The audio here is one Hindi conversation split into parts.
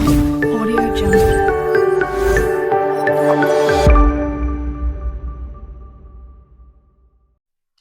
Audio Jungle.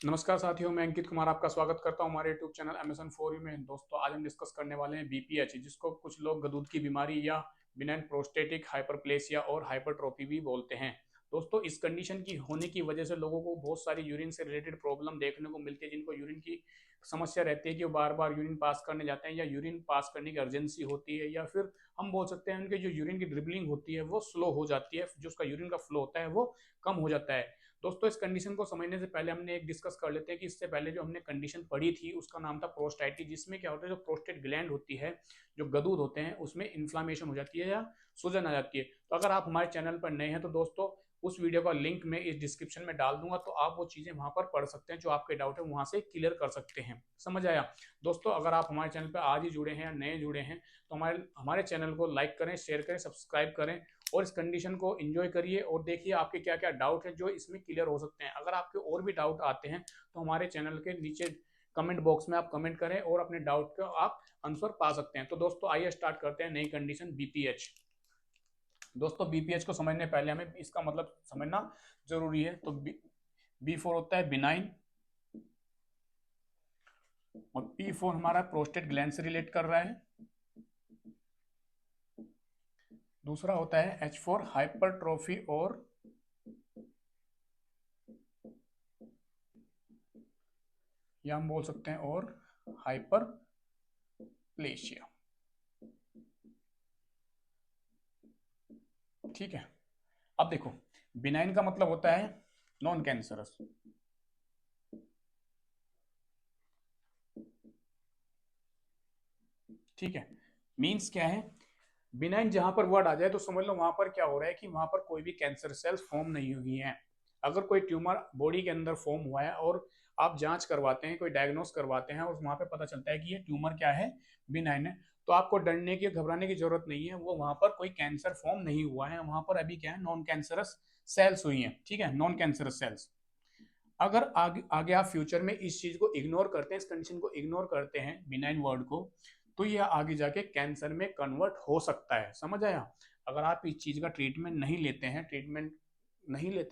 नमस्कार साथियों, मैं अंकित कुमार आपका स्वागत करता हूं हमारे YouTube channel Amazon for you में। दोस्तों, आज हम डिस्कस करने वाले हैं बीपीएच, जिसको कुछ लोग गदूद की बीमारी या बिनाइन प्रोस्टेटिक हाइपरप्लेसिया और हाइपरट्रोफी भी बोलते हैं। दोस्तों, इस कंडीशन की होने की वजह से लोगों को बहुत सारी यूरिन से रिलेटेड प्रॉब्लम देखने को मिलती है। जिनको यूरिन की समस्या रहती है कि वो बार बार यूरिन पास करने जाते हैं, या यूरिन पास करने की अर्जेंसी होती है, या फिर हम बोल सकते हैं उनके जो यूरिन की ड्रिबलिंग होती है वो स्लो हो जाती है, जो उसका यूरिन का फ्लो होता है वो कम हो जाता है। दोस्तों, इस कंडीशन को समझने से पहले हमने एक डिस्कस कर लेते हैं कि इससे पहले जो हमने कंडीशन पढ़ी थी उसका नाम था प्रोस्टाइटिस, जिसमें क्या होता है, जो प्रोस्टेट ग्लैंड होती है, जो गदूद होते हैं, उसमें इन्फ्लामेशन हो जाती है या सूजन आ जाती है। तो अगर आप हमारे चैनल पर नए हैं तो दोस्तों, उस वीडियो का लिंक मैं इस डिस्क्रिप्शन में डाल दूंगा, तो आप वो चीजें वहां पर पढ़ सकते हैं, जो आपके डाउट है वहां से क्लियर कर सकते हैं। समझ आया? दोस्तों, अगर आप हमारे चैनल पर आज ही जुड़े हैं या नए जुड़े हैं तो हमारे हमारे चैनल को लाइक करें, शेयर करें, सब्सक्राइब करें और इस कंडीशन को एंजॉय करिए और देखिए आपके क्या क्या डाउट है जो इसमें क्लियर हो सकते हैं। अगर आपके और भी डाउट आते हैं तो हमारे चैनल के नीचे कमेंट बॉक्स में आप कमेंट करें और अपने डाउट का आप आंसर पा सकते हैं। तो दोस्तों, आइए स्टार्ट करते हैं नई कंडीशन बीपीएच। दोस्तों, बीपीएच को समझने पहले हमें इसका मतलब समझना जरूरी है। तो बी फोर होता है बिनाइन, और पी फोर हमारा प्रोस्टेट ग्लैंड से रिलेट कर रहा है। दूसरा होता है एच फोर हाइपरट्रोफी, और या हम बोल सकते हैं और हाइपरप्लेशिया। ठीक है, अब देखो, बिनाइन का मतलब होता है नॉन कैंसरस। ठीक है, मींस क्या है, बिनाइन जहां पर वर्ड आ जाए तो समझ लो वहां पर क्या हो रहा है कि वहां पर कोई भी कैंसर सेल्स फॉर्म नहीं हुई हैं। अगर कोई ट्यूमर बॉडी के अंदर फॉर्म हुआ है और आप जांच करवाते हैं, कोई डायग्नोस करवाते हैं और वहां पे पता चलता है कि ये ट्यूमर क्या है, बिनाइन है, तो आपको डरने की, घबराने की जरूरत नहीं है। वो वहां पर कोई कैंसर फॉर्म नहीं हुआ है, वहां पर अभी क्या है, नॉन कैंसरस सेल्स हुई हैं। ठीक है, नॉन कैंसरस सेल्स। अगर आगे आप फ्यूचर में इस चीज को इग्नोर करते हैं, इस कंडीशन को इग्नोर करते हैं, बिनाइन वर्ड को, तो यह आगे जाके कैंसर में कन्वर्ट हो सकता है। समझ आया? अगर आप इस चीज का ट्रीटमेंट नहीं लेते हैं,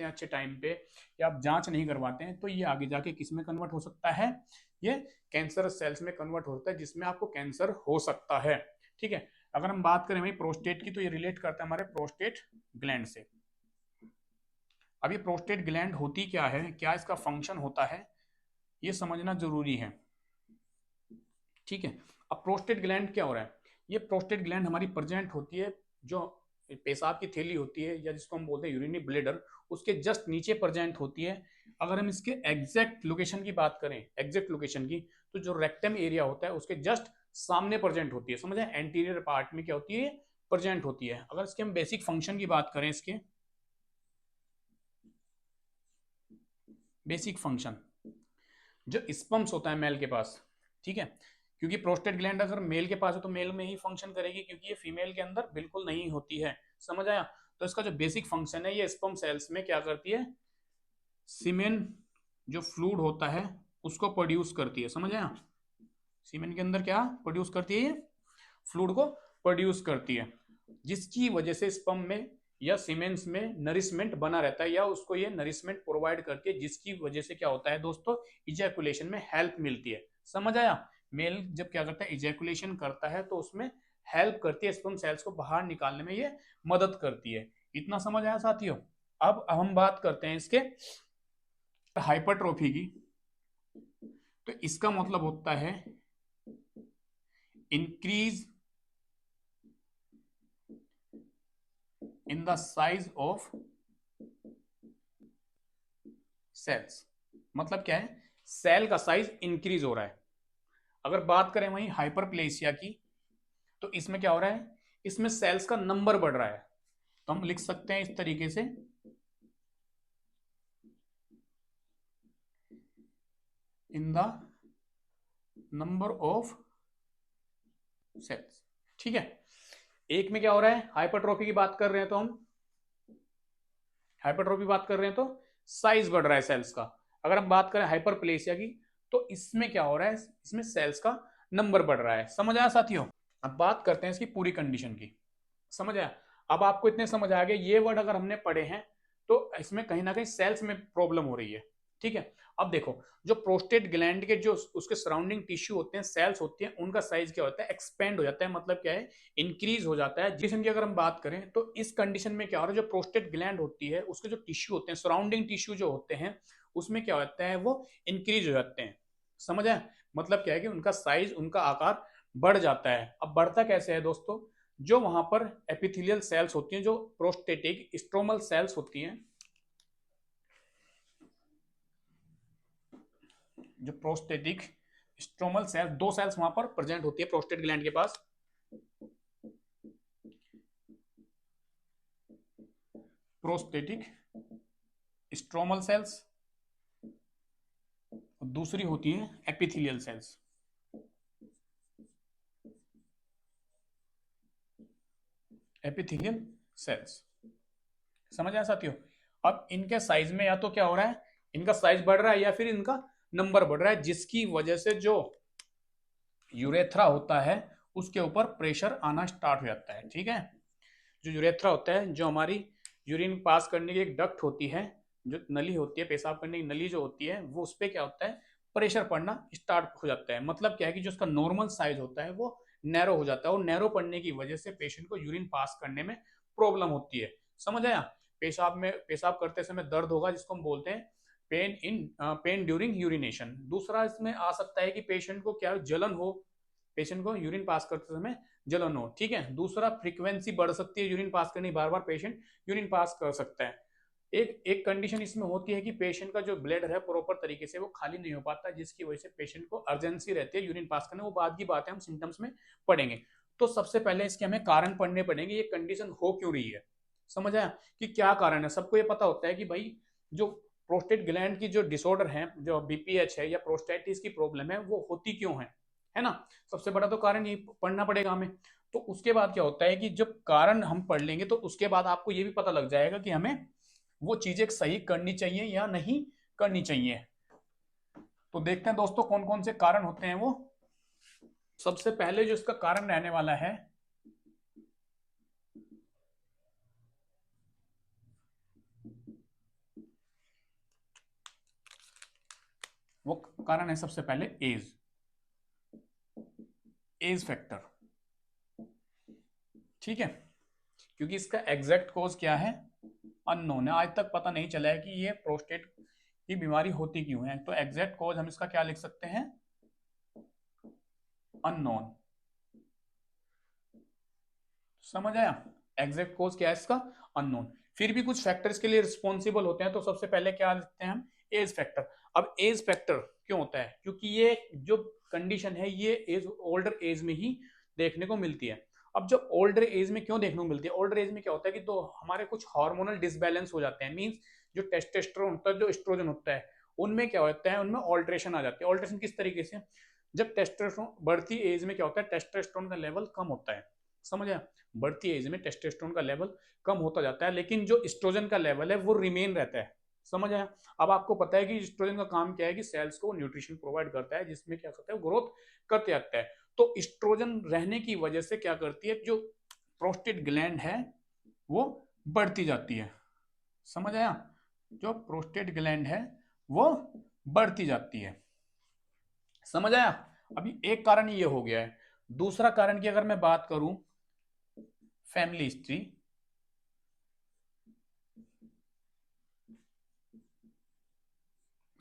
अच्छे टाइम पे, या आप जांच नहीं करवाते हैं, तो ये आगे जाके किस में कन्वर्ट हो सकता है, ये कैंसर सेल्स में कन्वर्ट होता है, जिसमें आपको कैंसर हो सकता है। ठीक है, अगर हम बात करें भाई प्रोस्टेट की, तो ये रिलेट करता है हमारे प्रोस्टेट ग्लैंड से। अब ये प्रोस्टेट ग्लैंड होती क्या है, क्या इसका फंक्शन होता है, ये समझना जरूरी है। ठीक है, अब प्रोस्टेट ग्लैंड क्या हो रहा है, ये प्रोस्टेट ग्लैंड हमारी प्रेजेंट होती है, जो पेशाब की थैली होती है, या जिसको हम बोलते हैं यूरिनरी ब्लेडर, उसके जस्ट नीचे प्रेजेंट होती है। अगर हम इसके एग्जैक्ट लोकेशन की बात करें, एग्जैक्ट लोकेशन की, तो जो रेक्टम एरिया होता है उसके जस्ट सामने प्रेजेंट होती है। समझे? एंटीरियर पार्ट में क्या होती है, प्रेजेंट होती है। अगर इसके हम बेसिक फंक्शन की बात करें, इसके बेसिक फंक्शन, जो स्पम्स होता है मेल के पास, ठीक है, क्योंकि प्रोस्टेट ग्लैंड अगर मेल के पास है तो मेल में ही फंक्शन करेगी, क्योंकि ये फीमेल के अंदर बिल्कुल नहीं होती है। समझ आया? तो इसका जो बेसिक फंक्शन है, ये स्पर्म सेल्स में क्या करती है, सीमेन जो फ्लूइड होता है उसको प्रोड्यूस करती है। समझ आया? सीमेन के अंदर क्या प्रोड्यूस करती है, ये फ्लूइड को प्रोड्यूस करती है, जिसकी वजह से स्पर्म में या सीमेंस में नरिशमेंट बना रहता है, या उसको ये नरिशमेंट प्रोवाइड करती है, जिसकी वजह से क्या होता है दोस्तों, इजैकुलेशन में हेल्प मिलती है। समझ आया? मेल जब क्या करता है, इजैकुलेशन करता है, तो उसमें हेल्प करती है, स्पर्म सेल्स को बाहर निकालने में ये मदद करती है। इतना समझ आया साथियों? अब हम बात करते हैं इसके हाइपरट्रोफी की। तो इसका मतलब होता है increase in the size of cells. मतलब क्या है, सेल का साइज इंक्रीज हो रहा है। अगर बात करें वहीं हाइपरप्लेसिया की, तो इसमें क्या हो रहा है, इसमें सेल्स का नंबर बढ़ रहा है। तो हम लिख सकते हैं इस तरीके से, in the number of cells. ठीक है, एक में क्या हो रहा है, हाइपरट्रोफी की बात कर रहे हैं तो हम हाइपरट्रोफी बात कर रहे हैं तो साइज बढ़ रहा है सेल्स का। अगर हम बात करें हाइपरप्लेसिया की, तो इसमें क्या हो रहा है, इसमें सेल्स का नंबर बढ़ रहा है। समझ आया साथियों? अब बात करते हैं इसकी पूरी कंडीशन की। समझ आया? अब आपको इतने समझ आ गए, ये वर्ड अगर हमने पढ़े हैं तो इसमें कहीं ना कहीं सेल्स में प्रॉब्लम हो रही है। ठीक है, अब देखो, जो प्रोस्टेट ग्लैंड के जो उसके सराउंडिंग टिश्यू होते हैं, सेल्स होती हैं, उनका साइज क्या होता है, एक्सपेंड हो जाता है, मतलब क्या है, इंक्रीज हो जाता है। जिस की अगर हम बात करें तो इस कंडीशन में क्या हो रहा है, जो प्रोस्टेट ग्लैंड होती है उसके जो टिश्यू होते हैं, सराउंडिंग टिश्यू जो होते हैं, उसमें क्या होता है, वो इंक्रीज हो जाते हैं। समझ आया? मतलब क्या है कि उनका साइज, उनका आकार बढ़ जाता है। अब बढ़ता कैसे है दोस्तों, जो वहां पर एपिथेलियल सेल्स होती हैं, जो प्रोस्टेटिक स्ट्रोमल सेल्स होती हैं, जो प्रोस्टेटिक स्ट्रोमल सेल्स, दो सेल्स वहां पर प्रेजेंट होती है प्रोस्टेट ग्लैंड के पास, प्रोस्टेटिक स्ट्रोमल सेल्स, और दूसरी होती है एपिथेलियल सेल्स। एपिथेलियल सेल्स, समझ आया साथियों? अब इनके साइज में या तो क्या हो रहा है, इनका साइज बढ़ रहा है या फिर इनका नंबर बढ़ रहा है, जिसकी वजह से जो यूरेथ्रा होता है उसके ऊपर प्रेशर आना स्टार्ट हो जाता है। ठीक है, जो यूरेथ्रा होता है, जो हमारी यूरिन पास करने की एक डक्ट होती है, जो नली होती है, पेशाब करने की नली जो होती है, वो उस पर क्या होता है, प्रेशर पड़ना स्टार्ट हो जाता है। मतलब क्या है कि जो उसका नॉर्मल साइज होता है वो नैरो हो जाता है, और नैरो पड़ने की वजह से पेशेंट को यूरिन पास करने में प्रॉब्लम होती है। समझ आया? पेशाब में, पेशाब करते समय दर्द होगा, जिसको हम बोलते हैं पेन ड्यूरिंग यूरिनेशन। दूसरा इसमें आ सकता है कि पेशेंट को क्या जलन हो, पेशेंट को यूरिन पास करते समय जलन हो। ठीक है, दूसरा फ्रीक्वेंसी बढ़ सकती है यूरिन पास करने, बार बार पेशेंट यूरिन पास कर सकता है। एक एक कंडीशन इसमें होती है कि पेशेंट का जो ब्लड है प्रॉपर तरीके से वो खाली नहीं हो पाता, जिसकी वजह से पेशेंट को अर्जेंसी रहती है यूरिन पास करने। वो बाद की बात है, हम सिम्टम्स में पढ़ेंगे। तो सबसे पहले इसके हमें कारण पढ़ने पड़ेंगे, ये कंडीशन हो क्यों रही है। समझ आया कि क्या कारण है? सबको ये पता होता है कि भाई जो प्रोस्टेट ग्लैंड की जो डिसऑर्डर है, जो बीपीएच है या प्रोस्टेटिस की प्रॉब्लम है, वो होती क्यों है ना? सबसे बड़ा तो कारण ये पढ़ना पड़ेगा हमें। तो उसके बाद क्या होता है कि जब कारण हम पढ़ लेंगे तो उसके बाद आपको ये भी पता लग जाएगा कि हमें वो चीजें सही करनी चाहिए या नहीं करनी चाहिए। तो देखते हैं दोस्तों कौन कौन से कारण होते हैं वो। सबसे पहले जो इसका कारण रहने वाला है, वो कारण है सबसे पहले एज, एज फैक्टर। ठीक है, क्योंकि इसका एग्जैक्ट कॉज क्या है, अननोन है। आज तक पता नहीं चला है कि ये प्रोस्टेट की बीमारी होती क्यों है। तो एग्जैक्ट कॉज हम इसका क्या लिख सकते हैं, अननोन। समझ आया? एग्जैक्ट कॉज क्या है इसका, अननोन। फिर भी कुछ फैक्टर्स के लिए रिस्पॉन्सिबल होते हैं, तो सबसे पहले क्या लिखते हैं हम, एज फैक्टर। अब एज फैक्टर क्यों होता है, क्योंकि ये जो कंडीशन है ये एज, ओल्डर एज में ही देखने को मिलती है। अब जब ओल्डर एज में क्यों देखने को मिलती है, ओल्डर एज में क्या होता है कि तो हमारे कुछ हार्मोनल डिसबैलेंस हो जाते हैं। मींस जो टेस्टोस्टेरोन होता है, जो एस्ट्रोजन होता है, उनमें क्या होता है, उनमें ऑल्ट्रेशन आ जाती है। ऑल्ट्रेशन किस तरीके से, जब टेस्टोस्टेरोन बढ़ती एज में क्या होता है, टेस्टोस्टेरोन का लेवल कम होता है। समझ आया? बढ़ती एज में टेस्टोस्टेरोन का लेवल कम होता जाता है, लेकिन जो एस्ट्रोजन का लेवल है वो रिमेन रहता है। समझ आया? अब आपको पता है कि एस्ट्रोजन का काम क्या है, कि सेल्स को न्यूट्रिशन प्रोवाइड करता है, जिसमें क्या करता है, ग्रोथ करते जाता है। तो एस्ट्रोजन रहने की वजह से क्या करती है, जो प्रोस्टेट ग्लैंड है वो बढ़ती जाती है। समझ आया? जो प्रोस्टेट ग्लैंड है वो बढ़ती जाती है। समझ आया? अभी एक कारण ये हो गया है। दूसरा कारण की अगर मैं बात करूं, फैमिली हिस्ट्री।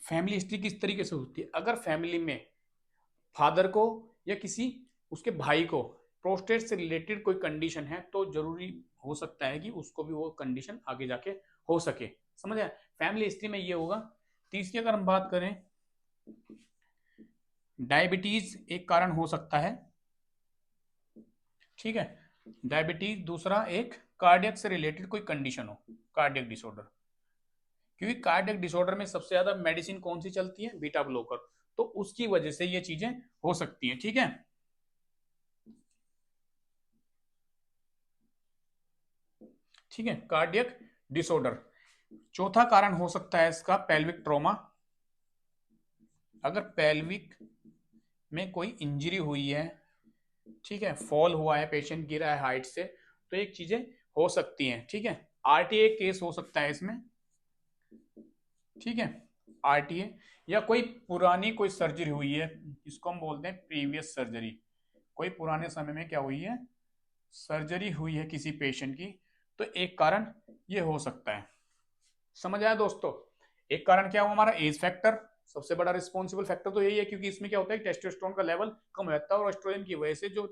फैमिली हिस्ट्री किस तरीके से होती है, अगर फैमिली में फादर को या किसी उसके भाई को प्रोस्टेट से रिलेटेड कोई कंडीशन है, तो जरूरी हो सकता है कि उसको भी वो कंडीशन आगे जाके हो सके। समझ आया? फैमिली हिस्ट्री में ये होगा। तीसरी अगर हम बात करें, डायबिटीज एक कारण हो सकता है। ठीक है, डायबिटीज। दूसरा एक कार्डियक से रिलेटेड कोई कंडीशन हो, कार्डियक डिसऑर्डर, क्योंकि कार्डियक डिसऑर्डर में सबसे ज्यादा मेडिसिन कौन सी चलती है, बीटा ब्लॉकर। तो उसकी वजह से ये चीजें हो सकती हैं। ठीक है, ठीक है, कार्डियक डिसऑर्डर। चौथा कारण हो सकता है इसका पेल्विक ट्रॉमा। अगर पेल्विक में कोई इंजरी हुई है, ठीक है, फॉल हुआ है, पेशेंट गिरा है हाइट से, तो एक चीजें हो सकती हैं, ठीक है। आरटीए केस हो सकता है इसमें, ठीक है, आरटीए, या कोई पुरानी कोई सर्जरी हुई है, इसको हम बोलते हैं प्रीवियस सर्जरी। कोई पुराने समय में क्या हुई है, सर्जरी हुई है किसी पेशेंट की, तो एक कारण ये हो सकता है। समझ आया दोस्तों। एक कारण क्या हुआ हमारा, एज फैक्टर, सबसे बड़ा रिस्पॉन्सिबल फैक्टर तो यही है, क्योंकि इसमें क्या होता है टेस्टोस्टेरोन का लेवल कम रहता है और एस्ट्रोजन की वजह से जो,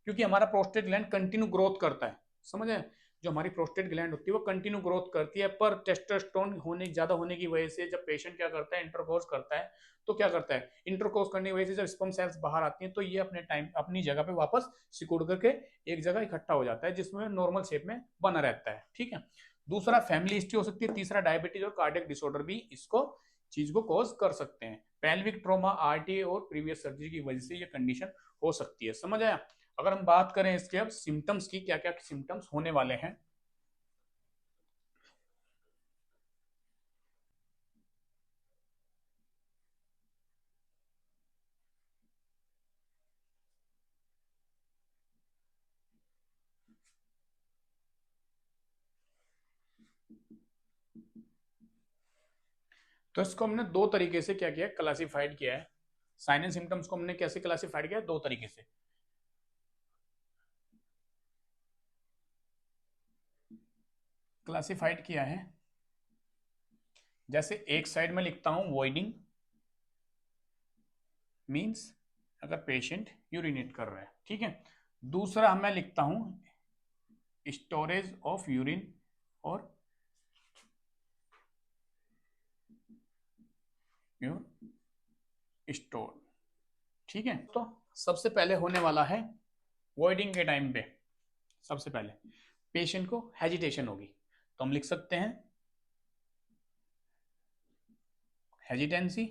क्योंकि हमारा प्रोस्टेट ग्लैंड कंटिन्यू ग्रोथ करता है, समझ आए, जो हमारी प्रोस्टेट ग्लैंड होती है वो कंटिन्यू ग्रोथ करती है, पर टेस्टोस्टेरोन होने ज्यादा होने की वजह से जब पेशेंट क्या करता है इंटरकोर्स करता है, तो क्या करता है इंटरकोर्स करने की वजह से जब स्पर्म सेल्स बाहर आती हैं तो ये अपने टाइम अपनी जगह पे वापस सिकुड़ करके एक जगह इकट्ठा हो जाता है, जिसमें नॉर्मल शेप में बना रहता है, ठीक है। दूसरा फैमिली हिस्ट्री हो सकती है, तीसरा डायबिटीज और कार्डियक डिसऑर्डर भी इसको चीज को कॉज कर सकते हैं। पेल्विक ट्रॉमा, आरटीए और प्रीवियस सर्जरी की वजह से ये कंडीशन हो सकती है, समझ आया। अगर हम बात करें इसके अब सिम्टम्स की, क्या क्या सिम्टम्स होने वाले हैं, तो इसको हमने दो तरीके से क्या किया, क्लासिफाइड किया है। साइन एंड सिम्टम्स को हमने कैसे क्लासिफाइड किया, दो तरीके से। क्लासिफाइड किया है, जैसे एक साइड में लिखता हूं वॉइडिंग, मींस अगर पेशेंट यूरिनेट कर रहा है, ठीक है। दूसरा मैं लिखता हूं स्टोरेज ऑफ यूरिन और स्टोर, ठीक है। तो सबसे पहले होने वाला है वॉइडिंग के टाइम पे, सबसे पहले पेशेंट को हेजिटेशन होगी, तो हम लिख सकते हैं हेजिटेंसी,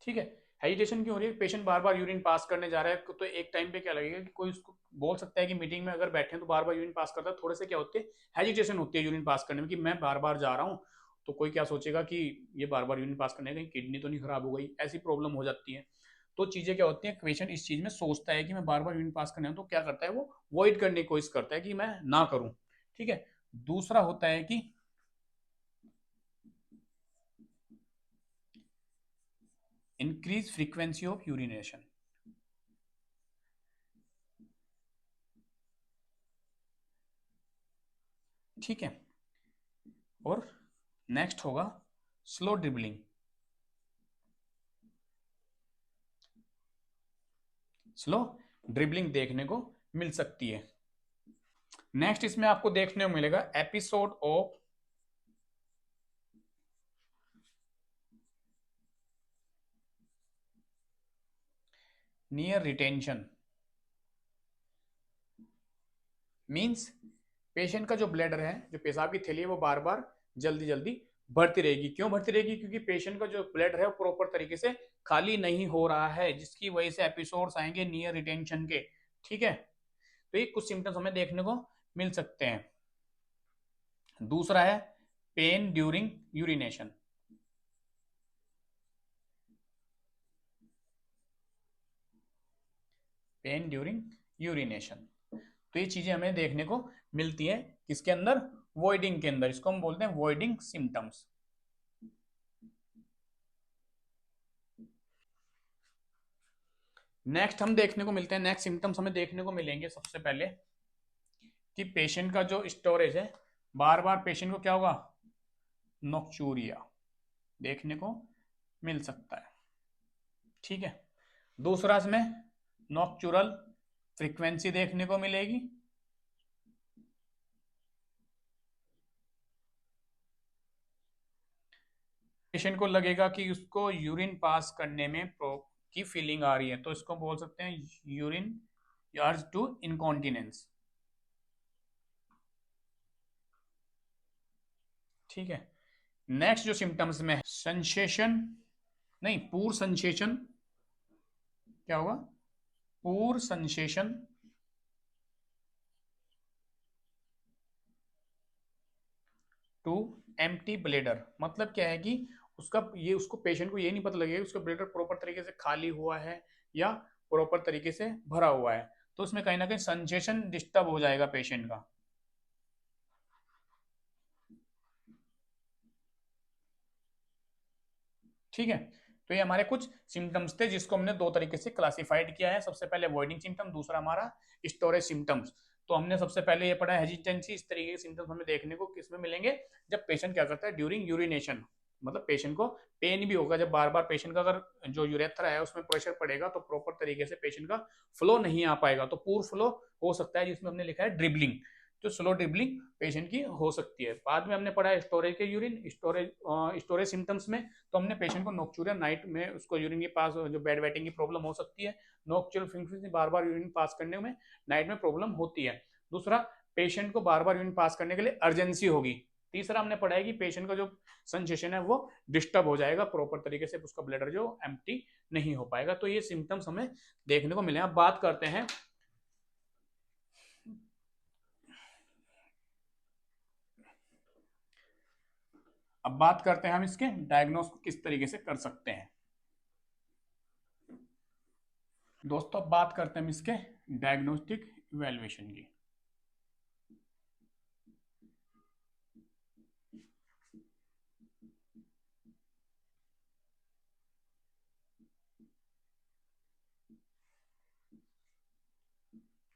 ठीक है। हेजिटेशन क्यों हो रही है, पेशेंट बार बार यूरिन पास करने जा रहा है, तो एक टाइम पे क्या लगेगा कि कोई उसको बोल सकता है कि मीटिंग में अगर बैठे हैं तो बार बार यूरिन पास करता है, थोड़े से क्या होते हैं हेजिटेशन होती है यूरिन पास करने में, कि मैं बार बार जा रहा हूँ, तो कोई क्या सोचेगा कि ये बार बार यूरिन पास करने, कहीं किडनी तो नहीं खराब हो गई, ऐसी प्रॉब्लम हो जाती है। तो चीजें क्या होती हैं, पेशेंट इस चीज में सोचता है कि मैं बार बार यूरिन पास करने, तो क्या करता है वो वॉइड करने की कोशिश करता है कि मैं ना करूं, ठीक है। दूसरा होता है कि इंक्रीज फ्रीक्वेंसी ऑफ यूरिनेशन, ठीक है। और नेक्स्ट होगा स्लो ड्रिबलिंग, स्लो ड्रिबलिंग देखने को मिल सकती है। नेक्स्ट इसमें आपको देखने को मिलेगा episode of near retention, means patient का जो ब्लैडर है, जो पेशाब की थैली है, वो बार बार जल्दी जल्दी बढ़ती रहेगी। क्यों बढ़ती रहेगी, क्योंकि पेशेंट का जो ब्लैडर है वो प्रॉपर तरीके से खाली नहीं हो रहा है, जिसकी वजह से एपिसोड्स आएंगे नियर रिटेंशन के, ठीक है। तो ये कुछ सिम्टम्स हमें देखने को मिल सकते हैं। दूसरा है pen during urination, pen during urination, तो ये चीजें हमें देखने को मिलती है किसके अंदर, वॉइडिंग के अंदर, इसको हम बोलते हैं वॉइडिंग सिम्टम्स। नेक्स्ट हम देखने को मिलते हैं, नेक्स्ट सिम्टम्स हमें देखने को मिलेंगे सबसे पहले कि पेशेंट का जो स्टोरेज है, बार बार पेशेंट को क्या होगा, नॉक्चूरिया देखने को मिल सकता है, ठीक है। दूसरा इसमें नॉक्चुरल फ्रीक्वेंसी देखने को मिलेगी, पेशेंट को लगेगा कि उसको यूरिन पास करने में की फीलिंग आ रही है, तो इसको बोल सकते हैं यूरिन अर्ज टू इनकॉन्टिनेंस, ठीक है। नेक्स्ट जो सिम्टम्स में सेंसेशन, नहीं पूर सेंसेशन, क्या होगा, पूर सेंसेशन टू एम्प्टी ब्लेडर, मतलब क्या है कि उसका ये उसको पेशेंट को ये नहीं पता लगेगा उसका ब्लेडर प्रॉपर तरीके से खाली हुआ है या प्रॉपर तरीके से भरा हुआ है, तो उसमें कहीं ना कहीं सेंसेशन डिस्टर्ब हो जाएगा पेशेंट का। ठीक है, तो ये हमारे कुछ सिम्टम्स थे जिसको हमने दो तरीके से क्लासिफाइड किया है। सबसे पहले अवॉइडिंग सिम्टम, दूसरा हमारा स्टोरेज सिम्टम्स। तो हमने सबसे पहले ये पढ़ा हेजिटेंसी। इस तरीके के सिम्टम्स हमें देखने को किसमें मिलेंगे, जब पेशेंट क्या करता है ड्यूरिंग यूरिनेशन, मतलब पेशेंट को पेन भी होगा जब बार बार पेशेंट का अगर जो यूरेथ्रा है उसमें प्रेशर पड़ेगा तो प्रॉपर तरीके से पेशेंट का फ्लो नहीं आ पाएगा, तो पूर फ्लो हो सकता है जिसमें हमने लिखा है ड्रिबलिंग, जो स्लो ड्रिबलिंग पेशेंट की हो सकती है। बाद में हमने पढ़ा है स्टोरेज के यूरिन, स्टोरेज सिम्टम्स में तो हमने पेशेंट को नोक्चुरिया नाइट में उसको यूरिन के पास जो बेड वेटिंग की प्रॉब्लम हो सकती है, नोक्चुरल फ्रीक्वेंसी बार बार यूरिन पास करने में नाइट में प्रॉब्लम होती है। दूसरा, पेशेंट को बार बार यूरिन पास करने के लिए अर्जेंसी होगी। तीसरा हमने पढ़ा है कि पेशेंट का जो सेंसेशन है वो डिस्टर्ब हो जाएगा, प्रॉपर तरीके से उसका ब्लडर जो एम्प्टी नहीं हो पाएगा। तो ये सिम्टम्स हमें देखने को मिले। अब बात करते हैं हम इसके डायग्नोस को किस तरीके से कर सकते हैं। दोस्तों अब बात करते हैं हम इसके डायग्नोस्टिक इवैल्यूएशन की।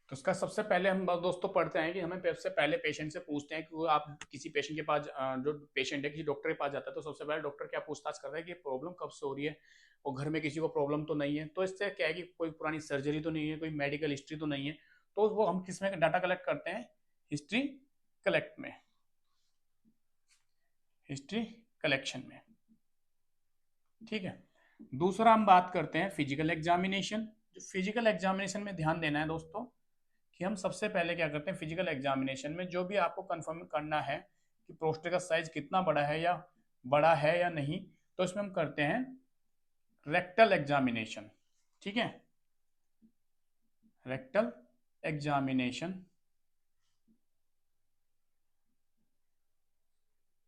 तो इसका सबसे पहले हम दोस्तों पढ़ते हैं कि हमें सबसे पहले पेशेंट से पूछते हैं कि आप किसी पेशेंट के पास जो पेशेंट है किसी डॉक्टर के पास जाता है तो सबसे पहले डॉक्टर क्या पूछताछ करता है कि प्रॉब्लम कब से हो रही है और घर में किसी को प्रॉब्लम तो नहीं है। तो इससे क्या है कि कोई पुरानी सर्जरी तो नहीं है, कोई मेडिकल हिस्ट्री तो नहीं है। तो वो हम किस में डाटा कलेक्ट करते हैं, हिस्ट्री कलेक्ट में, हिस्ट्री कलेक्शन में। ठीक है, दूसरा हम बात करते हैं फिजिकल एग्जामिनेशन। जो फिजिकल एग्जामिनेशन में ध्यान देना है दोस्तों कि हम सबसे पहले क्या करते हैं फिजिकल एग्जामिनेशन में, जो भी आपको कंफर्म करना है कि प्रोस्टेट का साइज कितना बड़ा है या नहीं, तो इसमें हम करते हैं रेक्टल एग्जामिनेशन। ठीक है, रेक्टल एग्जामिनेशन।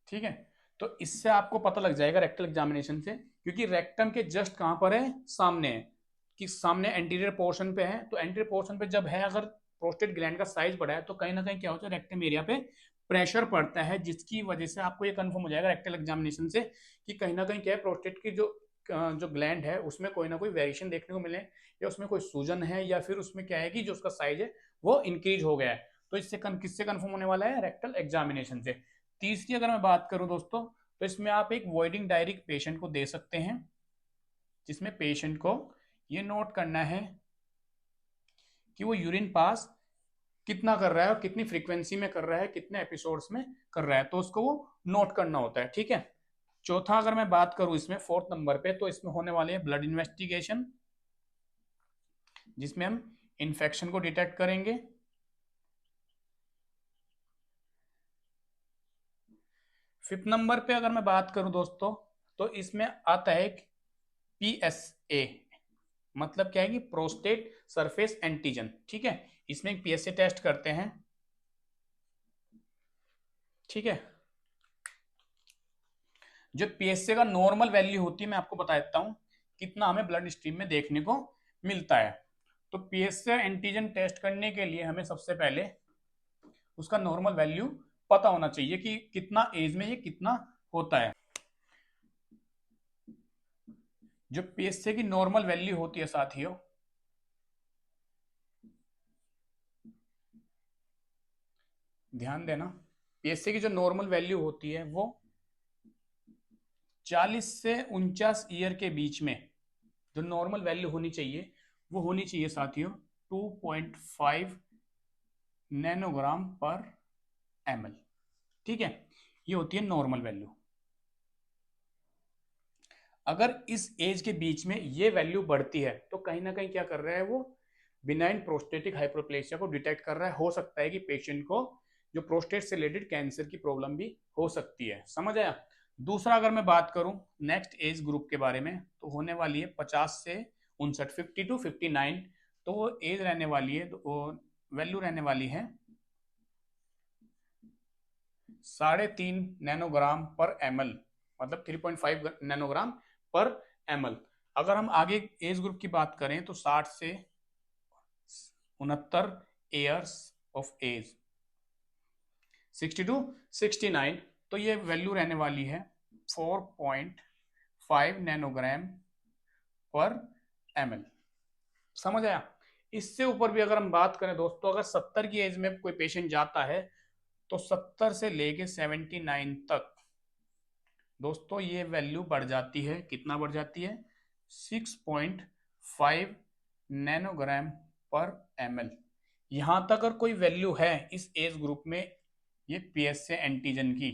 ठीक है, तो इससे आपको पता लग जाएगा रेक्टल एग्जामिनेशन से, क्योंकि रेक्टम के जस्ट कहां पर है, सामने है, कि सामने एंटीरियर पोर्शन पे है। तो एंटीरियर पोर्शन पे जब है, अगर प्रोस्टेट ग्लैंड का साइज बढ़ा है तो कहीं ना कहीं क्या होता है, रेक्टम एरिया पे प्रेशर पड़ता है, जिसकी वजह से आपको ये कंफर्म हो जाएगा रेक्टल एग्जामिनेशन से कि कहीं ना कहीं क्या है, प्रोस्टेट की जो ग्लैंड है उसमें कोई ना कोई वेरिएशन देखने को मिले, या उसमें कोई सूजन है, या फिर उसमें क्या है कि जो उसका साइज है वो इंक्रीज हो गया है। तो इससे किससे कंफर्म होने वाला है, रेक्टल एग्जामिनेशन से। तीसरी अगर मैं बात करूं दोस्तों, तो इसमें आप एक वॉइडिंग डायरी पेशेंट को दे सकते हैं, जिसमें पेशेंट को ये नोट करना है कि वो यूरिन पास कितना कर रहा है और कितनी फ्रीक्वेंसी में कर रहा है, कितने एपिसोड्स में कर रहा है, तो उसको वो नोट करना होता है। ठीक है, चौथा अगर मैं बात करूं इसमें फोर्थ नंबर पे, तो इसमें होने वाले हैं ब्लड इन्वेस्टिगेशन, जिसमें हम इन्फेक्शन को डिटेक्ट करेंगे। फिफ्थ नंबर पे अगर मैं बात करूं दोस्तों, तो इसमें आता है PSA, मतलब क्या है कि प्रोस्टेट सरफेस एंटीजन। ठीक है, इसमें एक PSA टेस्ट करते हैं। ठीक है, जो PSA का नॉर्मल वैल्यू होती है मैं आपको बता देता हूं कितना हमें ब्लड स्ट्रीम में देखने को मिलता है। तो PSA एंटीजन टेस्ट करने के लिए हमें सबसे पहले उसका नॉर्मल वैल्यू पता होना चाहिए कि कितना एज में ये कितना होता है। जो PSA की नॉर्मल वैल्यू होती है साथियों, ध्यान देना, PSA की जो नॉर्मल वैल्यू होती है वो 40 से 49 ईयर के बीच में जो नॉर्मल वैल्यू होनी चाहिए वो होनी चाहिए साथियों 2.5 नैनोग्राम पर ml। ठीक है, ये होती है नॉर्मल वैल्यू। अगर इस एज के बीच में ये वैल्यू बढ़ती है तो कहीं ना कहीं क्या कर रहा है, वो बिनाइन प्रोस्टेटिक हाइपरप्लेसिया को डिटेक्ट कर रहा है। हो सकता है कि पेशेंट को जो प्रोस्टेट से रिलेटेड कैंसर की प्रॉब्लम भी हो सकती है। समझ आया। दूसरा अगर मैं बात करूं नेक्स्ट एज ग्रुप के बारे में, तो होने वाली है 50 से 59, 50 to 59। तो वो एज रहने वाली है, तो वैल्यू रहने वाली है 3.5 नैनोग्राम पर ml, मतलब 3.5 नैनोग्राम पर ml। अगर हम आगे एज ग्रुप की बात करें तो 60 से 69 ईयर्स ऑफ एज, 60 to 69, तो ये वैल्यू रहने वाली है 4.5 नैनोग्राम पर ml। समझ आया? इससे ऊपर भी अगर हम बात करें दोस्तों, अगर 70 की एज में कोई पेशेंट जाता है तो 70 से लेके 79 तक दोस्तों ये वैल्यू बढ़ जाती है। कितना बढ़ जाती है? 6.5 नैनोग्राम पर ml। यहां तक अगर कोई वैल्यू है इस एज ग्रुप में, ये पीएसए एंटीजन की,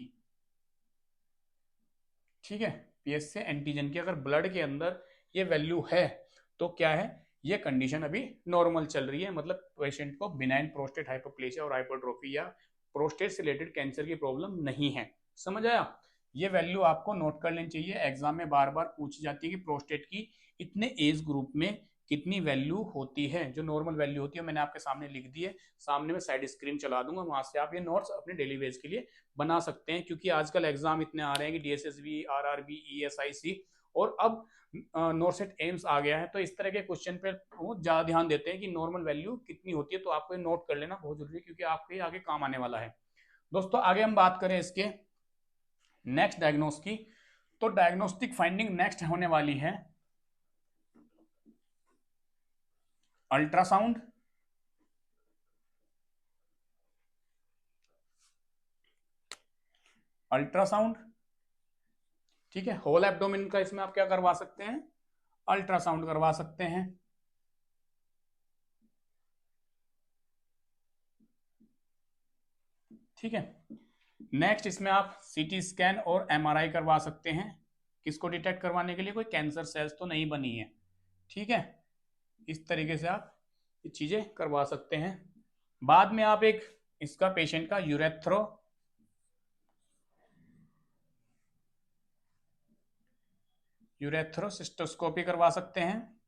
ठीक है, पीएसए एंटीजन की अगर ब्लड के अंदर ये वैल्यू है तो क्या है, ये कंडीशन अभी नॉर्मल चल रही है, मतलब पेशेंट को बिनाइन प्रोस्टेट हाइपोप्लेसिया और हाइपरट्रोफी या प्रोस्टेट से रिलेटेड कैंसर की प्रॉब्लम नहीं है। समझ आया? ये वैल्यू आपको नोट कर लेनी चाहिए, एग्जाम में बार बार पूछी जाती है कि प्रोस्टेट की इतने एज ग्रुप में कितनी वैल्यू होती है। जो नॉर्मल वैल्यू होती है मैंने आपके सामने लिख दी है, सामने में साइड स्क्रीन चला दूंगा, वहां से आप ये नोट्स अपने डेली बेस के लिए बना सकते हैं, क्योंकि आजकल एग्जाम इतने आ रहे हैं कि डीएसएसबी, आरआरबी, ईएसआईसी और अब नॉर्सेट एम्स आ गया है, तो इस तरह के क्वेश्चन पे वो ज्यादा ध्यान देते हैं कि नॉर्मल वैल्यू कितनी होती है। तो आपको ये नोट कर लेना बहुत जरूरी है, क्योंकि आपके आगे काम आने वाला है। दोस्तों आगे हम बात करें इसके नेक्स्ट डायग्नोस की, तो डायग्नोस्टिक फाइंडिंग नेक्स्ट होने वाली है अल्ट्रासाउंड, अल्ट्रासाउंड, ठीक है। होल एब्डोमेन का इसमें आप क्या करवा सकते हैं? अल्ट्रासाउंड करवा सकते हैं, ठीक है। नेक्स्ट इसमें आप सीटी स्कैन और एमआरआई करवा सकते हैं, किसको डिटेक्ट करवाने के लिए? कोई कैंसर सेल्स तो नहीं बनी है, ठीक है। इस तरीके से आप ये चीजें करवा सकते हैं। बाद में आप एक इसका पेशेंट का यूरेथ्रोसिस्टोस्कोपी करवा सकते हैं।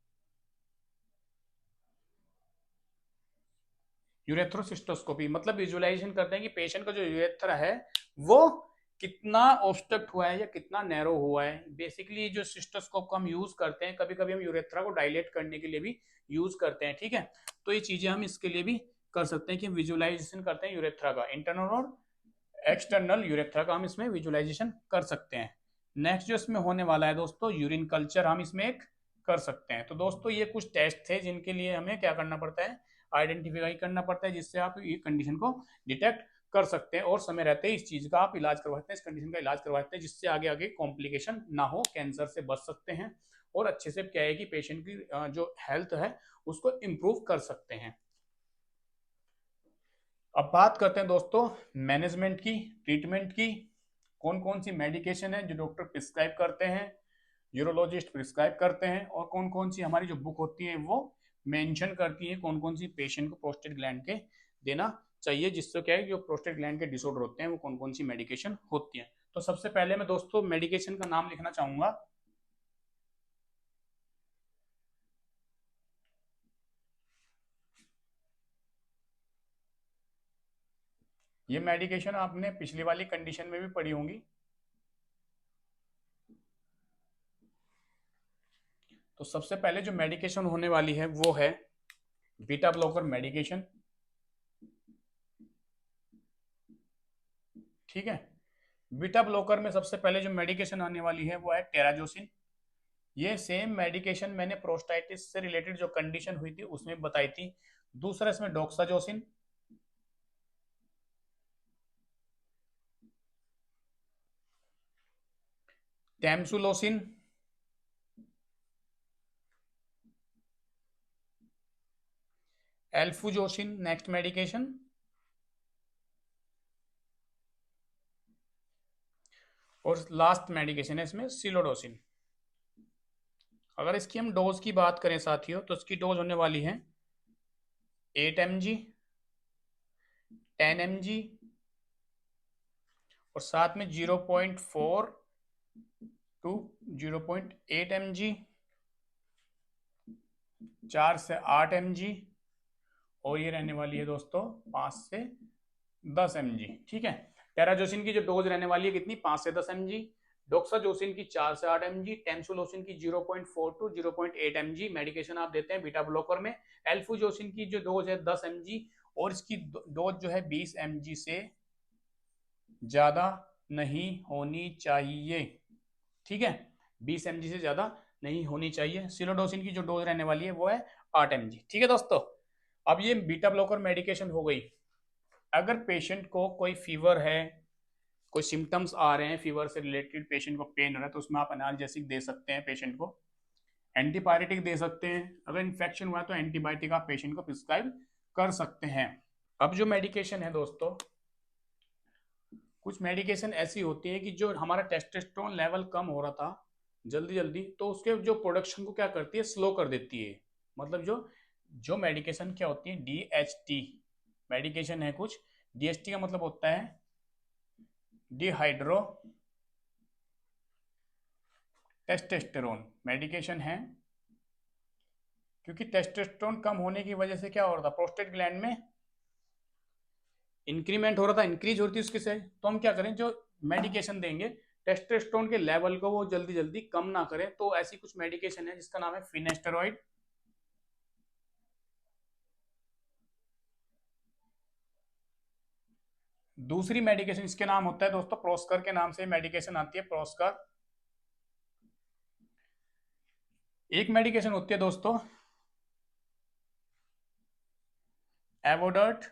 यूरेथ्रोसिस्टोस्कोपी मतलब विजुअलाइजेशन करते हैं कि पेशेंट का जो यूरेथ्रा है वो कितना ऑब्स्ट्रक्ट हुआ है या कितना नैरो हुआ है। बेसिकली जो सिस्टोस्कोप को हम यूज करते हैं, कभी कभी हम यूरेथ्रा को डायलेट करने के लिए भी यूज करते हैं, ठीक है। तो ये चीजें हम इसके लिए भी कर सकते हैं कि विजुअलाइजेशन करते हैं यूरेथ्रा का, इंटरनल और एक्सटर्नल यूरेथ्रा का हम इसमें विजुअलाइजेशन कर सकते हैं। नेक्स्ट जो इसमें होने वाला है दोस्तों, यूरिन कल्चर हम इसमें एक कर सकते हैं। तो दोस्तों ये कुछ टेस्ट थे जिनके लिए हमें क्या करना पड़ता है? आइडेंटिफाई करना पड़ता है, जिससे आप ये कंडीशन को डिटेक्ट कर सकते हैं और समय रहते ही इस चीज का आप इलाज करवाते हैं, इस कंडीशन का इलाज करवाते हैं, जिससे आगे आगे कॉम्प्लिकेशन ना हो, कैंसर से बच सकते हैं और अच्छे से क्या है कि पेशेंट की जो हेल्थ है उसको इम्प्रूव कर सकते हैं। अब बात करते हैं दोस्तों मैनेजमेंट की, ट्रीटमेंट की। कौन कौन सी मेडिकेशन है जो डॉक्टर प्रिस्क्राइब करते हैं, यूरोलॉजिस्ट प्रिस्क्राइब करते हैं, और कौन कौन सी हमारी जो बुक होती है वो मेंशन करती है कौन कौन सी पेशेंट को प्रोस्टेट ग्लैंड के देना चाहिए, जिससे क्या है जो प्रोस्टेट ग्लैंड के डिसऑर्डर होते हैं वो कौन कौन सी मेडिकेशन होती है। तो सबसे पहले मैं दोस्तों मेडिकेशन का नाम लिखना चाहूंगा। ये मेडिकेशन आपने पिछली वाली कंडीशन में भी पढ़ी होंगी। तो सबसे पहले जो मेडिकेशन होने वाली है वो है बीटा ब्लॉकर मेडिकेशन, ठीक है। बीटा ब्लॉकर में सबसे पहले जो मेडिकेशन आने वाली है वो है टेराजोसिन। ये सेम मेडिकेशन मैंने प्रोस्टाइटिस से रिलेटेड जो कंडीशन हुई थी उसमें बताई थी। दूसरा इसमें डोक्साजोसिन, टैमसुलोसिन, एल्फुजोसिन नेक्स्ट मेडिकेशन, और लास्ट मेडिकेशन है इसमें सिलोडोसिन। अगर इसकी हम डोज की बात करें साथियों, तो इसकी डोज होने वाली है 8 mg, 10 mg और साथ में 0.4 टू 0.8 mg, 4 से 8 mg, और ये रहने वाली है दोस्तों 5 से 10 mg, ठीक है। टेराजोसिन की जो डोज रहने वाली है कितनी? 5 से 10 mg। डोक्साजोसिन की 4 से 8 mg, टेंसुलोसिन की 0.4 टू 0.8 mg मेडिकेशन आप देते हैं बीटा ब्लॉकर में। एल्फुजोसिन की जो डोज है 10 mg और इसकी डोज जो है 20 mg से ज्यादा नहीं होनी चाहिए। ठीक है, 20 mg से ज्यादा नहीं होनी चाहिए। सिलोडोसिन की जो डोज रहने वाली है वो है 8 mg। ठीक है दोस्तों, अब ये बीटा ब्लॉकर मेडिकेशन हो गई। अगर पेशेंट को कोई फीवर है, कोई सिम्टम्स आ रहे हैं फीवर से रिलेटेड, पेशेंट को पेन हो रहा है, तो उसमें आप एनाल्जेसिक दे सकते हैं पेशेंट को, एंटीबायोटिक दे सकते हैं। अगर इन्फेक्शन हुआ है तो एंटीबायोटिक आप पेशेंट को प्रिस्क्राइब कर सकते हैं। अब जो मेडिकेशन है दोस्तों, कुछ मेडिकेशन ऐसी होती है कि जो हमारा टेस्टोस्टेरोन लेवल कम हो रहा था जल्दी जल्दी, तो उसके जो प्रोडक्शन को क्या करती है, स्लो कर देती है। मतलब जो जो मेडिकेशन क्या होती है, डीएचटी मेडिकेशन है कुछ। डीएचटी का मतलब होता है डिहाइड्रो टेस्टोस्टेरोन मेडिकेशन है। क्योंकि टेस्टोस्टेरोन कम होने की वजह से क्या हो रहा था, प्रोस्टेट ग्लैंड में इंक्रीमेंट हो रहा था, इंक्रीज होती है उसके से। तो हम क्या करें, जो मेडिकेशन देंगे टेस्टोस्टेरोन के लेवल को वो जल्दी जल्दी कम ना करें। तो ऐसी कुछ मेडिकेशन है जिसका नाम है फिनेस्टेरॉइड। दूसरी मेडिकेशन इसके नाम होता है दोस्तों, प्रोस्कर के नाम से मेडिकेशन आती है, प्रोस्कर। एक मेडिकेशन होती है दोस्तों एवोडर्ट,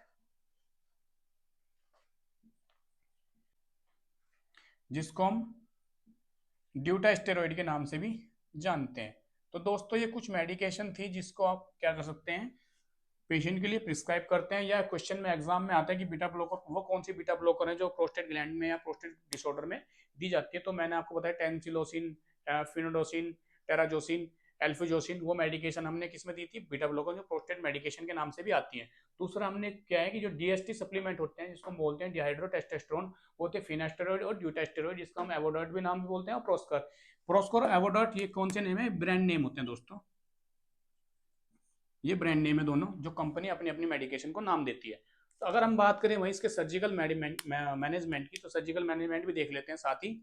जिसको हम ड्यूटास्टेरॉइड के नाम से भी जानते हैं। तो दोस्तों ये कुछ मेडिकेशन थी जिसको आप क्या कर सकते हैं, पेशेंट के लिए प्रिस्क्राइब करते हैं। या क्वेश्चन में एग्जाम में आता है कि बीटा ब्लॉकर वो कौन सी बीटा ब्लॉकर है जो प्रोस्टेट ग्लैंड में या प्रोस्टेट डिसऑर्डर में दी जाती है। तो मैंने आपको बताया टेंसिलोसिन, फिनोडोसिन, टेराजोसिन, एल्फुजोसिन, वो मेडिकेशन हमने किस में दी थी, बीटा ब्लॉकर, जो प्रोस्टेट मेडिकेशन के नाम से भी आती है। दूसरा हमने क्या है कि जो डीएसटी सप्लीमेंट होते हैं जिसको हम बोलते हैं डिहाइड्रोटेस्टोस्टेरोन, वो होते हैं फिनास्टेरॉइड और ड्यूटास्टेरॉइड, जिसका हम एवोडर्ट भी नाम भी बोलते हैं, और प्रोस्कर। प्रोस्कर और एवोडर्ट ये कौन से नेम है, ब्रांड नेम होते हैं दोस्तों। ये ब्रांड नेम है दोनों, जो कंपनी अपनी अपनी मेडिकेशन को नाम देती है। तो अगर हम बात करें वहीं इसके सर्जिकल मैनेजमेंट की, तो सर्जिकल मैनेजमेंट भी देख लेते हैं साथ ही।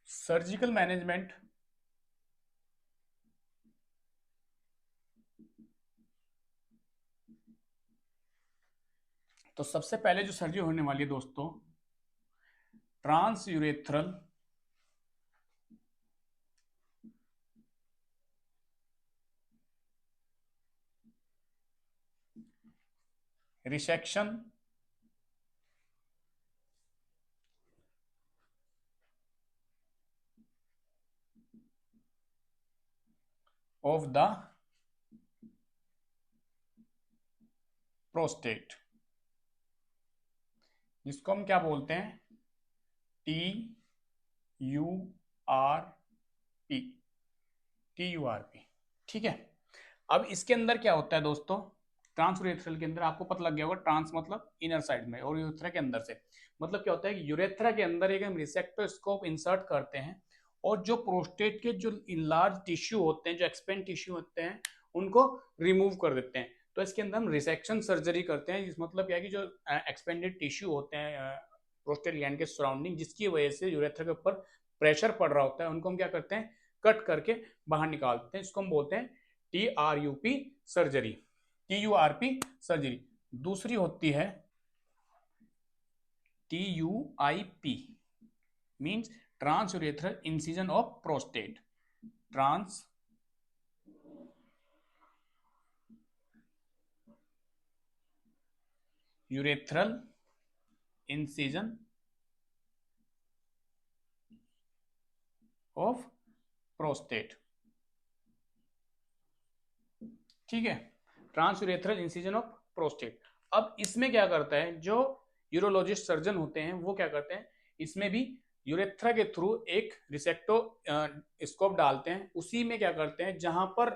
सर्जिकल मैनेजमेंट तो सबसे पहले जो सर्जरी होने वाली है दोस्तों, transurethral resection of the prostate, जिसको हम क्या बोलते हैं, TURP, TURP। ठीक है, अब इसके अंदर क्या होता है दोस्तों, ट्रांसयूरेथ्रल के अंदर आपको पता लग गया होगा, ट्रांस मतलब इनर साइड में और यूरेथ्रा के अंदर से। मतलब क्या होता है कि यूरेथ्रा के अंदर एक हम रिसेप्टोस्कोप इंसर्ट करते हैं और जो प्रोस्टेट के जो लार्ज टिश्यू होते हैं, जो एक्सपेंड टिश्यू होते हैं, उनको रिमूव कर देते हैं। तो इसके अंदर हम रिसेक्शन सर्जरी करते हैं। इस मतलब क्या है कि जो एक्सपेंडेड टिश्यू होते हैं प्रोस्टेट ग्लैंड के सराउंडिंग, जिसकी वजह से यूरेथ्रा के ऊपर प्रेशर पड़ रहा होता है, उनको हम क्या करते हैं, कट करके बाहर निकालते हैं। इसको हम बोलते हैं TRUP सर्जरी, TURP सर्जरी। दूसरी होती है TUIP, means transurethral incision of prostate, transurethral incision of prostate. ठीक है, ट्रांसयूरेथ्रल इंसिजन ऑफ प्रोस्टेट। अब इसमें क्या करता है, जो यूरोलॉजिस्ट सर्जन होते हैं वो क्या करते हैं, इसमें भी यूरेथ्रा के थ्रू एक रिसेक्टो स्कोप डालते हैं। उसी में क्या करते हैं, जहां पर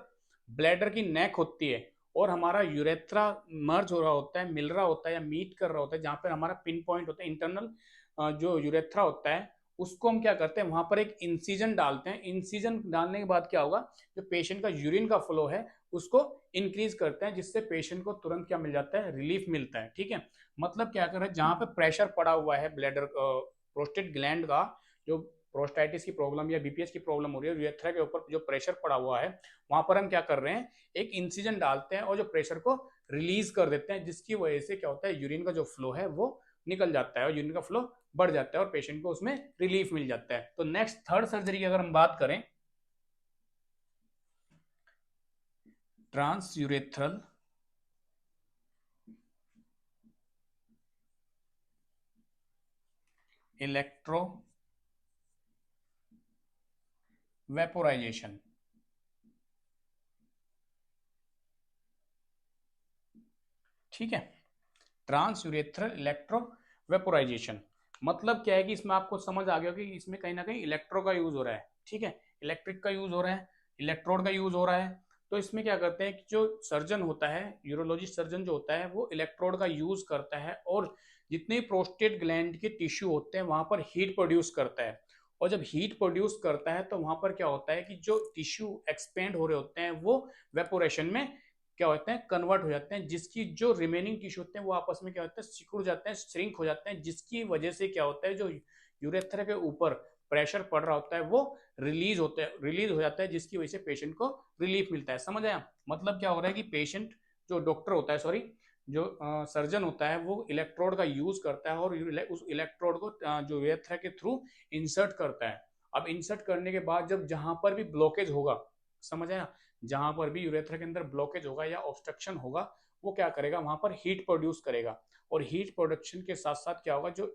ब्लैडर की नेक होती है और हमारा यूरेथ्रा मर्ज हो रहा होता है, मिल रहा होता है या मीट कर रहा होता है, जहां पर हमारा पिन पॉइंट होता है, इंटरनल जो यूरेथ्रा होता है उसको हम क्या करते हैं, वहां पर एक इंसिजन डालते हैं। इंसिजन डालने के बाद क्या होगा, जो पेशेंट का यूरिन का फ्लो है उसको इंक्रीज करते हैं, जिससे पेशेंट को तुरंत क्या मिल जाता है, रिलीफ मिलता है। ठीक है, मतलब क्या कर रहे हैं, जहां पे प्रेशर पड़ा हुआ है ब्लैडर प्रोस्टेट ग्लैंड का, जो प्रोस्टाइटिस की प्रॉब्लम या बीपीएस की प्रॉब्लम हो रही है, यूरेथ्रा के ऊपर जो प्रेशर पड़ा हुआ है, वहां पर हम क्या कर रहे हैं, एक इंसिजन डालते हैं और जो प्रेशर को रिलीज कर देते हैं, जिसकी वजह से क्या होता है, यूरिन का जो फ्लो है वो निकल जाता है और यूरिन का फ्लो बढ़ जाता है और पेशेंट को उसमें रिलीफ मिल जाता है। तो नेक्स्ट थर्ड सर्जरी की अगर हम बात करें, ट्रांसयूरेथ्रल इलेक्ट्रो वेपोराइजेशन। ठीक है, ट्रांसयूरेथ्रल इलेक्ट्रो वेपोराइजेशन मतलब क्या है कि इसमें आपको समझ आ गया कि इसमें कहीं ना कहीं इलेक्ट्रो का यूज हो रहा है। ठीक है, इलेक्ट्रिक का यूज हो रहा है, इलेक्ट्रोड का यूज हो रहा है। तो इसमें क्या करते हैं कि जो सर्जन होता है, यूरोलॉजिस्ट सर्जन जो होता है, वो इलेक्ट्रोड का यूज करता है और जितने प्रोस्टेट ग्लैंड के टिश्यू होते हैं वहां पर हीट प्रोड्यूस करता है। और जब हीट प्रोड्यूस करता है तो वहां पर क्या होता है कि जो टिश्यू एक्सपेंड हो रहे होते हैं वो वेपोरेशन में क्या होते हैं, कन्वर्ट हो जाते हैं, जिसकी जो रिमेनिंग टिश्यू होते हैं वो आपस में क्या होता है, सिकुड़ जाते हैं, श्रिंक हो जाते हैं, जिसकी वजह से क्या होता है, जो यूरेथ्रा के ऊपर प्रेशर पड़ रहा होता है वो रिलीज हो जाता है, जिसकी वजह से पेशेंट को रिलीफ मिलता है। समझ आया, मतलब क्या हो रहा है कि पेशेंट, जो डॉक्टर होता है, सॉरी, जो सर्जन होता है, वो इलेक्ट्रोड का यूज करता है और उस इलेक्ट्रोड को जो यूरेथ्रा के थ्रू इंसर्ट करता है। अब इंसर्ट करने के बाद जब जहां पर भी ब्लॉकेज होगा, समझ आया, जहां पर भी यूरेथ्रा के अंदर ब्लॉकेज होगा या ऑब्स्ट्रक्शन होगा, वो क्या करेगा, वहां पर हीट प्रोड्यूस करेगा। और हीट प्रोडक्शन के साथ साथ क्या होगा, जो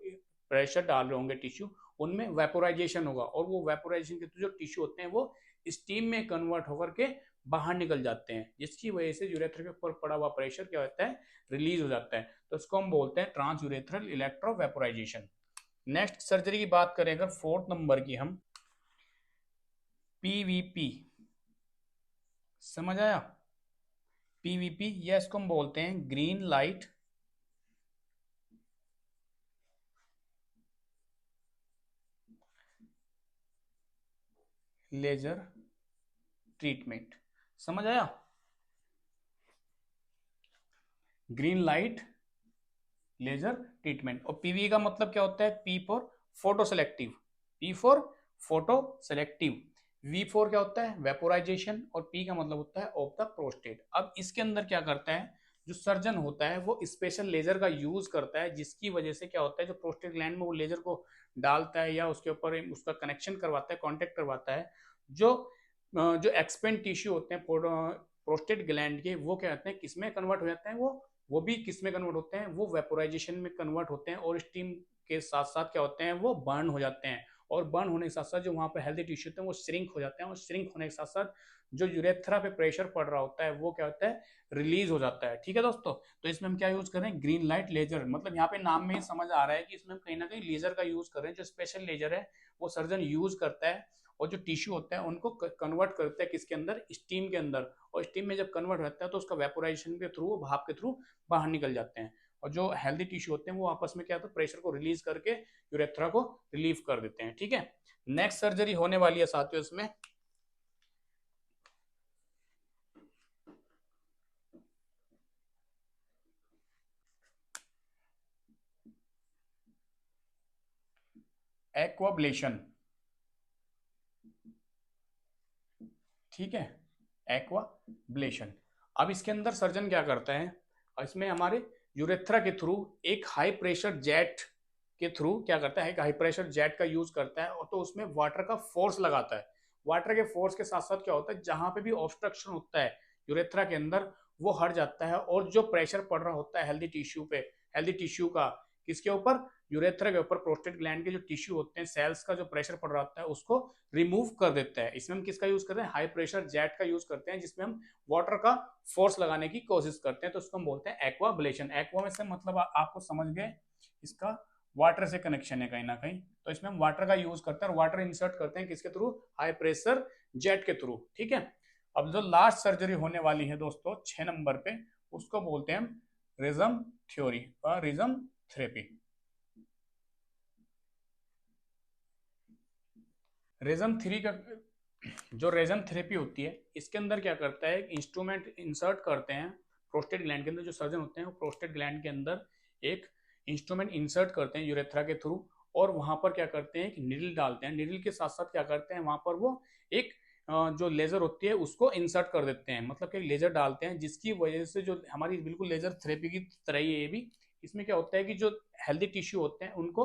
प्रेशर डाल रहे होंगे टिश्यू, उनमें वेपोराइजेशन होगा और वो वेपोराइजेशन के जो टिश्यू होते हैं वो स्टीम में कन्वर्ट होकर के बाहर निकल जाते हैं, जिसकी वजह से यूरेथ्रा के ऊपर पड़ा हुआ प्रेशर क्या होता है, रिलीज हो जाता है। तो इसको हम बोलते हैं transurethral electrovaporisation. Next surgery की बात करें अगर फोर्थ नंबर की, हम पीवीपी, समझ आया, पीवीपी या इसको हम बोलते हैं ग्रीन लाइट लेजर ट्रीटमेंट। समझ आया, ग्रीन लाइट लेजर ट्रीटमेंट। और पीवी का मतलब क्या होता है, P for photoselective, P for photoselective, V for क्या होता है, वेपोराइजेशन, और पी का मतलब होता है ऑफ द प्रोस्टेट। अब इसके अंदर क्या करता है, जो सर्जन होता है वो स्पेशल लेजर का यूज करता है, जिसकी वजह से क्या होता है, जो प्रोस्टेट ग्लैंड में वो लेजर को डालता है या उसके ऊपर उसका कनेक्शन करवाता है, कॉन्टेक्ट करवाता है, जो जो एक्सपेंड टिश्यू होते हैं प्रोस्टेट ग्लैंड के, वो क्या होते हैं, किसमें कन्वर्ट हो जाते हैं, वो भी किस में कन्वर्ट होते हैं, वो वेपोराइजेशन में कन्वर्ट होते हैं और स्टीम के साथ साथ क्या होते हैं, वो बर्न हो जाते हैं। और बर्न होने के साथ साथ जो वहां पर हेल्दी टिश्यू होते हैं वो श्रिंक हो जाते हैं, और श्रिंक होने के साथ साथ जो यूरेथ्रा पे प्रेशर पड़ रहा होता है वो क्या होता है, रिलीज हो जाता है। ठीक है दोस्तों, तो इसमें हम क्या यूज कर रहे हैं, ग्रीन लाइट लेजर, मतलब यहाँ पे नाम में ही समझ आ रहा है कि इसमें हम कहीं ना कहीं लेजर का यूज कर रहे हैं। जो स्पेशल लेजर है वो सर्जन यूज करता है और जो टिश्यू होता है उनको कन्वर्ट करता है किसके अंदर, स्टीम के अंदर। और स्टीम में जब कन्वर्ट होता है तो उसका वेपोराइजेशन के थ्रू, भाप के थ्रू बाहर निकल जाते हैं, और जो हेल्दी टिश्यू होते हैं वो आपस में क्या होता है, प्रेशर को रिलीज करके यूरेथ्रा को रिलीव कर देते हैं। ठीक है, नेक्स्ट सर्जरी होने वाली है साथियों इसमें एक्वाब्लेशन। ठीक है, एक्वाब्लेशन। अब इसके अंदर सर्जन क्या करता है, इसमें हमारे यूरेथ्रा के थ्रू एक हाई प्रेशर जेट के थ्रू क्या करता है, एक हाई प्रेशर जेट का यूज करता है, और तो उसमें वाटर का फोर्स लगाता है। वाटर के फोर्स के साथ साथ क्या होता है, जहां पे भी ऑब्स्ट्रक्शन होता है यूरेथ्रा के अंदर वो हट जाता है, और जो प्रेशर पड़ रहा होता है हेल्दी टिश्यू पे, हेल्दी टिश्यू का किसके ऊपर, यूरेथ्रा के ऊपर, प्रोस्टेट ग्लैंड के जो टिश्यू होते हैं, सेल्स का जो प्रेशर पड़ रहा होता है उसको रिमूव कर देता है। इसमें हम किसका यूज करते हैं, हाई प्रेशर जेट का यूज करते हैं, जिसमें हम वाटर का फोर्स लगाने की कोशिश करते हैं। तो उसको हम बोलते हैं एक्वाब्लेशन। एक्वा में से मतलब आपको समझ गए, इसका वाटर से कनेक्शन है कहीं ना कहीं, तो इसमें हम वाटर का यूज करते हैं और वाटर इंसर्ट करते हैं किसके थ्रू, हाई प्रेशर जेट के थ्रू। ठीक है, अब जो लास्ट सर्जरी होने वाली है दोस्तों 6 नंबर पे, उसको बोलते हैं हम रिज्म थ्योरी और रिज्म थेरेपी। रेजन थ्री का जो रेजन थेरेपी होती है, इसके अंदर क्या करता है, इंस्ट्रूमेंट इंसर्ट करते हैं प्रोस्टेट ग्लैंड के अंदर। जो सर्जन होते हैं वो प्रोस्टेट ग्लैंड के अंदर एक इंस्ट्रूमेंट इंसर्ट करते हैं यूरेथ्रा के थ्रू, और वहां पर क्या करते हैं, एक निडल डालते हैं। निडल के साथ साथ क्या करते हैं, वहां पर वो एक जो लेजर होती है उसको इंसर्ट कर देते हैं, मतलब कि लेजर डालते हैं, जिसकी वजह से जो हमारी बिल्कुल लेजर थेरेपी की तरह ही है ये भी। इसमें क्या होता है कि जो हेल्दी टिश्यू होते हैं उनको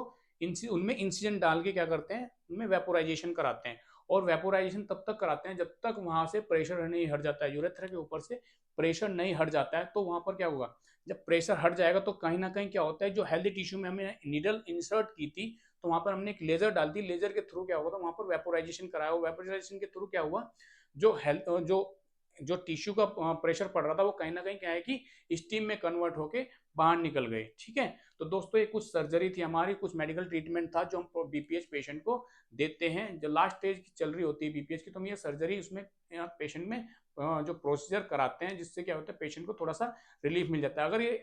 उनमें इंसिजन डाल के क्या करते हैं, उनमें वेपोराइजेशन कराते हैं। और वेपोराइजेशन तब तक कराते हैं जब तक वहां से प्रेशर नहीं हट जाता है, यूरेथ्रा के ऊपर से प्रेशर नहीं हट जाता है। तो वहां पर क्या होगा, जब प्रेशर हट जाएगा तो कहीं ना कहीं क्या होता है, जो हेल्दी टिश्यू में हमने नीडल इंसर्ट की थी, तो वहां पर हमने एक लेजर डाल दी, लेजर के थ्रू क्या होगा, तो वहां पर वेपोराइजेशन कराया। वेपोराइजेशन के थ्रू क्या हुआ, जो हेल्थ जो जो टिश्यू का प्रेशर पड़ रहा था वो कहीं ना कहीं क्या है कि स्टीम में कन्वर्ट होके बाहर निकल गए। ठीक है, तो दोस्तों ये कुछ सर्जरी थी हमारी, कुछ मेडिकल ट्रीटमेंट था जो हम बीपीएच पेशेंट को देते हैं। जो लास्ट स्टेज की चल रही होती है बीपीएच की, तो हम ये सर्जरी उसमें पेशेंट में जो प्रोसीजर कराते हैं, जिससे क्या होता है पेशेंट को थोड़ा सा रिलीफ मिल जाता है। अगर ये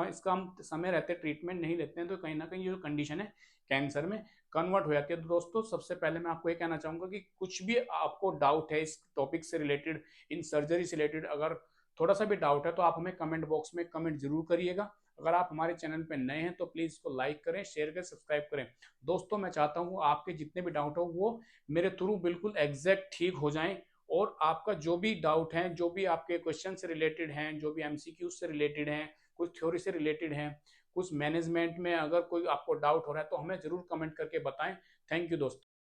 इसका हम समय रहते ट्रीटमेंट नहीं लेते हैं तो कहीं ना कहीं ये जो कंडीशन है कैंसर में कन्वर्ट हो जाती है। तो दोस्तों सबसे पहले मैं आपको ये कहना चाहूंगा कि कुछ भी आपको डाउट है इस टॉपिक से रिलेटेड, इन सर्जरी से रिलेटेड, अगर थोड़ा सा भी डाउट है तो आप हमें कमेंट बॉक्स में कमेंट जरूर करिएगा। अगर आप हमारे चैनल पर नए हैं तो प्लीज इसको लाइक करें, शेयर करें, सब्सक्राइब करें। दोस्तों मैं चाहता हूँ आपके जितने भी डाउट हो वो मेरे थ्रू बिल्कुल एग्जैक्ट ठीक हो जाएं, और आपका जो भी डाउट है, जो भी आपके क्वेश्चन से रिलेटेड हैं, जो भी एमसीक्यू से रिलेटेड हैं, कुछ थ्योरी से रिलेटेड हैं, कुछ मैनेजमेंट में अगर कोई आपको डाउट हो रहा है तो हमें जरूर कमेंट करके बताएं। थैंक यू दोस्तों।